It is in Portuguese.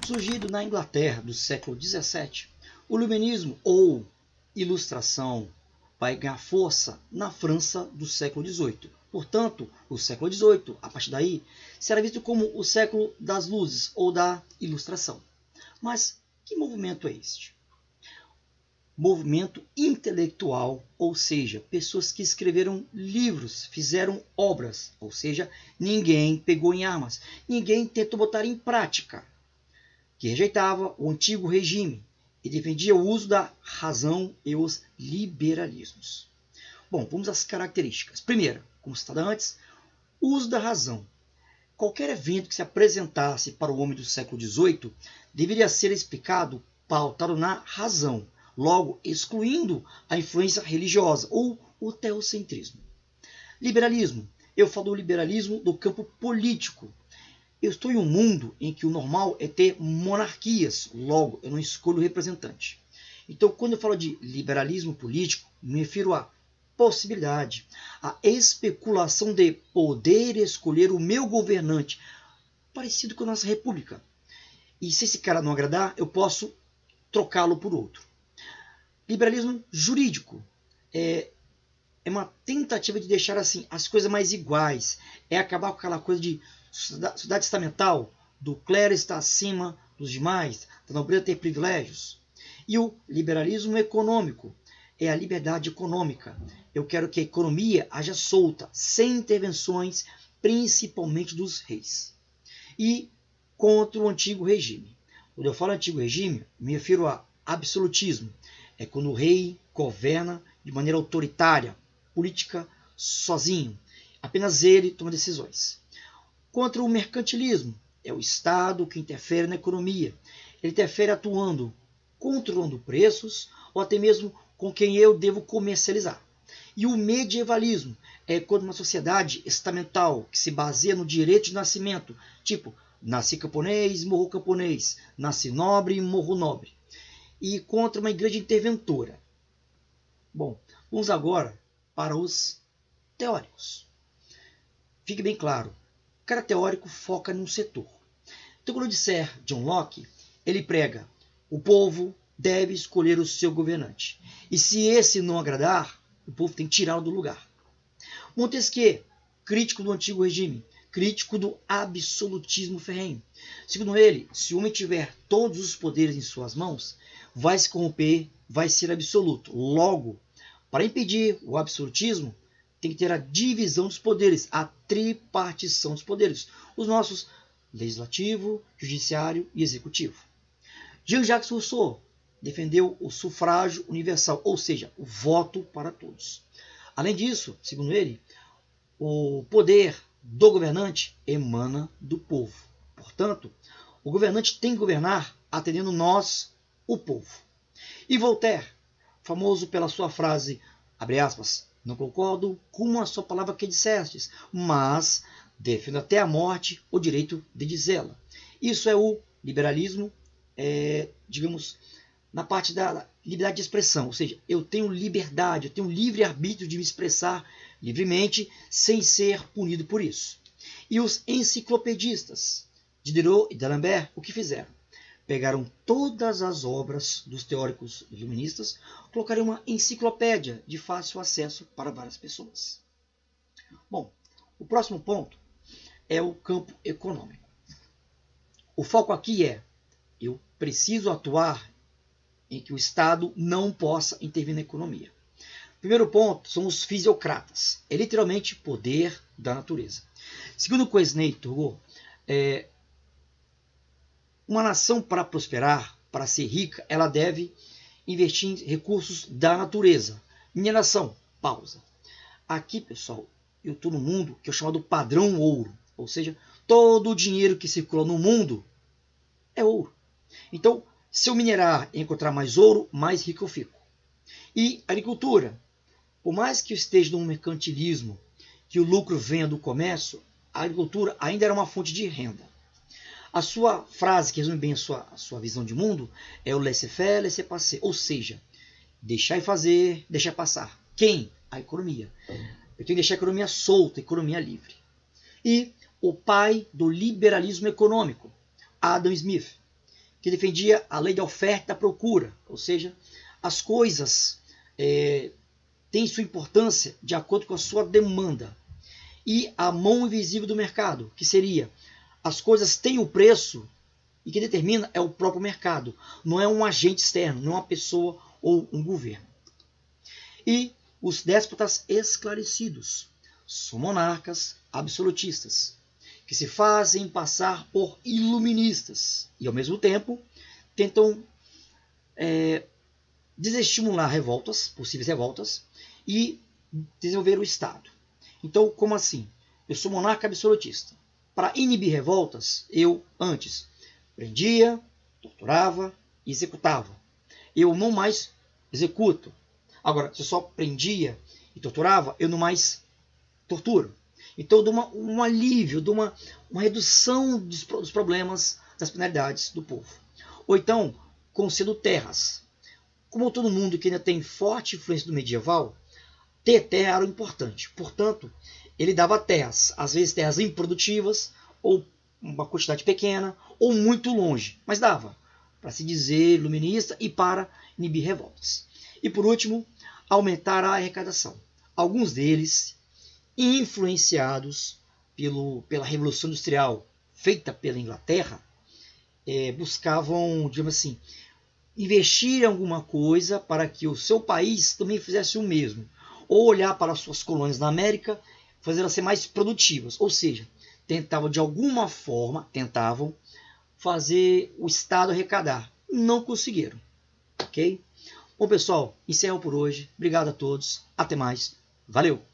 Surgido na Inglaterra do século XVII, o Iluminismo ou Ilustração vai ganhar força na França do século XVIII. Portanto, o século XVIII, a partir daí, será visto como o século das luzes ou da Ilustração. Mas que movimento é este? Movimento intelectual, ou seja, pessoas que escreveram livros, fizeram obras, ou seja, ninguém pegou em armas, ninguém tentou botar em prática, que rejeitava o antigo regime e defendia o uso da razão e os liberalismos. Bom, vamos às características. Primeiro, como citado antes, o uso da razão. Qualquer evento que se apresentasse para o homem do século XVIII deveria ser explicado pautado na razão, logo excluindo a influência religiosa ou o teocentrismo. Liberalismo. Eu falo do liberalismo do campo político. Eu estou em um mundo em que o normal é ter monarquias, logo eu não escolho o representante. Então, quando eu falo de liberalismo político, me refiro à possibilidade, à especulação de poder escolher o meu governante, parecido com a nossa república. E se esse cara não agradar, eu posso trocá-lo por outro. Liberalismo jurídico é uma tentativa de deixar assim as coisas mais iguais, é acabar com aquela coisa de sociedade estamental, do clero estar acima dos demais, da nobreza ter privilégios. E o liberalismo econômico é a liberdade econômica. Eu quero que a economia haja solta, sem intervenções, principalmente dos reis. E contra o antigo regime. Quando eu falo antigo regime, me refiro a absolutismo. É quando o rei governa de maneira autoritária, política, sozinho. Apenas ele toma decisões. Contra o mercantilismo, é o Estado que interfere na economia. Ele interfere atuando, controlando preços ou até mesmo com quem eu devo comercializar. E o medievalismo é quando uma sociedade estamental que se baseia no direito de nascimento, tipo, nasci camponês, morro camponês, nasci nobre, morro nobre. E contra uma igreja interventora. Bom, vamos agora para os teóricos. Fique bem claro, cada teórico foca num setor. Então, quando eu disser John Locke, ele prega: o povo deve escolher o seu governante. E se esse não agradar, o povo tem que tirá-lo do lugar. Montesquieu, crítico do antigo regime, crítico do absolutismo ferrenho. Segundo ele, se o homem tiver todos os poderes em suas mãos, vai se corromper, vai ser absoluto. Logo, para impedir o absolutismo, tem que ter a divisão dos poderes, a tripartição dos poderes. Os nossos legislativo, judiciário e executivo. Jean-Jacques Rousseau defendeu o sufrágio universal, ou seja, o voto para todos. Além disso, segundo ele, o poder do governante emana do povo. Portanto, o governante tem que governar atendendo nós, o povo. E Voltaire, famoso pela sua frase, abre aspas, não concordo com a sua palavra que dissestes, mas defendo até a morte o direito de dizê-la. Isso é o liberalismo, digamos, na parte da liberdade de expressão, ou seja, eu tenho liberdade, eu tenho livre-arbítrio de me expressar livremente sem ser punido por isso. E os enciclopedistas, Diderot e D'Alembert, o que fizeram? Pegaram todas as obras dos teóricos iluministas, colocaram uma enciclopédia de fácil acesso para várias pessoas. Bom, o próximo ponto é o campo econômico. O foco aqui é: eu preciso atuar em que o Estado não possa intervir na economia. Primeiro ponto são os fisiocratas. É literalmente poder da natureza. Segundo Quesnay Turgot, uma nação para prosperar, para ser rica, ela deve investir em recursos da natureza. Mineração, pausa. Aqui, pessoal, eu estou no mundo que é chamado padrão ouro. Ou seja, todo o dinheiro que circula no mundo é ouro. Então, se eu minerar e encontrar mais ouro, mais rico eu fico. E agricultura. Por mais que eu esteja num mercantilismo, que o lucro venha do comércio, a agricultura ainda era uma fonte de renda. A sua frase, que resume bem a sua visão de mundo, é o laissez-faire, laissez-passer. Ou seja, deixar e fazer, deixar passar. Quem? A economia. Eu tenho que deixar a economia solta, a economia livre. E o pai do liberalismo econômico, Adam Smith. que defendia a lei da oferta e da procura, ou seja, as coisas têm sua importância de acordo com a sua demanda. E a mão invisível do mercado, que seria as coisas têm o preço e que determina é o próprio mercado, não é um agente externo, não é uma pessoa ou um governo. E os déspotas esclarecidos são monarcas absolutistas, que se fazem passar por iluministas e, ao mesmo tempo, tentam desestimular revoltas, possíveis revoltas, e desenvolver o Estado. Então, como assim? Eu sou monarca absolutista. Para inibir revoltas, eu, antes, prendia, torturava e executava. Eu não mais executo. Agora, se eu só prendia e torturava, eu não mais torturo. Então, eu dou um alívio, dou uma redução dos problemas, das penalidades do povo. Ou então, concedo terras. Como todo mundo que ainda tem forte influência do medieval, ter terra era importante. Portanto, ele dava terras, às vezes terras improdutivas, ou uma quantidade pequena, ou muito longe, mas dava para se dizer iluminista e para inibir revoltas. E por último, aumentar a arrecadação. Alguns deles, influenciados pela Revolução Industrial feita pela Inglaterra, buscavam, digamos assim, investir em alguma coisa para que o seu país também fizesse o mesmo. Ou olhar para as suas colônias na América, fazer elas ser mais produtivas. Ou seja, tentavam de alguma forma, fazer o Estado arrecadar. Não conseguiram. Ok? Bom, pessoal, encerro por hoje. Obrigado a todos. Até mais. Valeu!